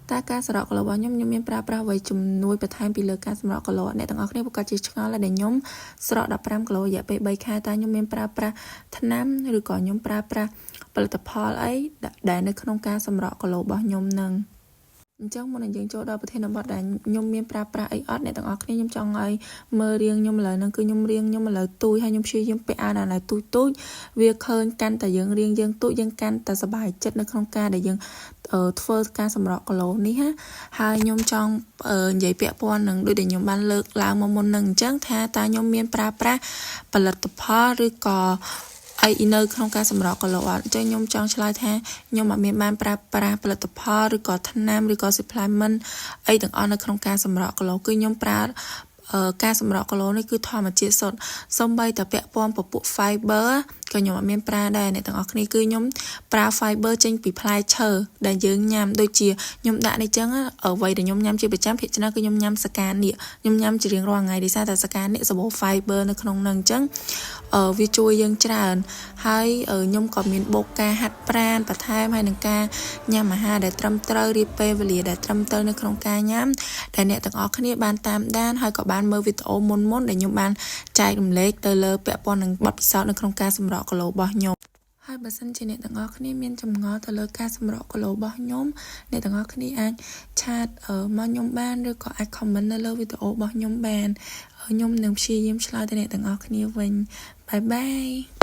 ta ca sọt của bao nhóm miền pra với chùm nuôi bật thay bị lừa ca sọt của lọ này tầng óc này buộc chỉ chăng là để nhóm sọt đập pram của lọ dạ bay khai ta nhóm miền pra thân nam rồi còn nhóm pra bật tập Paul ấy đểในក្នុងការសម្រក់គីឡូរបស់ខ្ញុំនឹងអញ្ចឹងមុននឹងយើងចូលដល់ប្រធានបទដែលខ្ញុំមានប្រើប្រាស់អីអត់អ្នកទាំងអស់គ្នាខ្ញុំចង់ឲ្យមើលរៀងខ្ញុំឥឡូវហ្នឹងគឺខ្ញុំរៀងខ្ញុំឥឡូវទូចហើយខ្ញុំព្យាយាមពាក់អាវណាស់ទូចវាឃើញកាន់តែយើងរៀងយើងទូចយើងកាន់តែសប្បាយចិត្តនៅក្នុងការដែលយើងធ្វើការសម្រក់គីឡូនេះណាហើយខ្ញុំចង់និយាយពាក់ព័ន្ធនឹងដូចដែលខ្ញុំបានលើកឡើងមកមុនហ្នឹងអញ្ចឹងថាតើខ្ញុំមានប្រើប្រាស់ផលិតផលឬក៏អីនៅក្នុងការសម្រក់គីឡូអត់អញ្ចឹងខ្ញុំចង់ឆ្លើយថាខ្ញុំអត់មានបានប្រើប្រាស់ផលិតផលឬក៏ថ្នាំឬក៏ supplement អីទាំងអស់នៅក្នុងការសម្រក់គីឡូគឺខ្ញុំប្រើការសម្រក់គីឡូនេះគឺធម្មជាតិសុទ្ធសូម្បីតែពាក់ព័ន្ធពពួក fiber ក៏ខ្ញុំអត់មានប្រើដែរអ្នកទាំងអស់គ្នាគឺខ្ញុំប្រើ fiber ចេញពីផ្លែឈើដែលយើងញ៉ាំដូចជាខ្ញុំដាក់នេះចឹងអ្វីដែលខ្ញុំញ៉ាំជាប្រចាំភាគច្រើនគឺខ្ញុំញ៉ាំសកានៀកខ្ញុំញ៉ាំជារៀងរាល់ថ្ងៃដោយសារតែសកានៀកសម្បូរ fiber នៅក្នុងនោះអញ្ចឹងវាជួយយើងច្រើនហើយខ្ញុំក៏មានបូកការហាត់ប្រាណបន្ថែមហើយនឹងការញ៉ាំអាហារដែលត្រឹមត្រូវរៀបពេលវេលាដែលត្រឹមត្រូវនៅក្នុងការញ៉ាំដែលអ្នកទាំងអស់គ្នាបានតាមដានហើយក៏បានមើលវីដេអូមុនដែលខ្ញុំបានចែករំលែកទៅលើពាក់ព័ន្ធនឹងបទពិសោធន៍នៅក្នុងការសម្រក់គីឡូរបស់ខ្ញុំហើយបើសិនជាអ្នកទាំងអស់គ្នាមានចម្ងល់ទៅលើការសម្រក់គីឡូរបស់ខ្ញុំអ្នកទាំងអស់គ្នាអាចឆាតមកខ្ញុំបានឬក៏អាច comment នៅលើវីដេអូរបស់ខ្ញុំបានខ្ញុំនឹងព្យាយាមឆ្លើយទៅអ្នកទាំងអស់គ្នាវិញបាយបាយ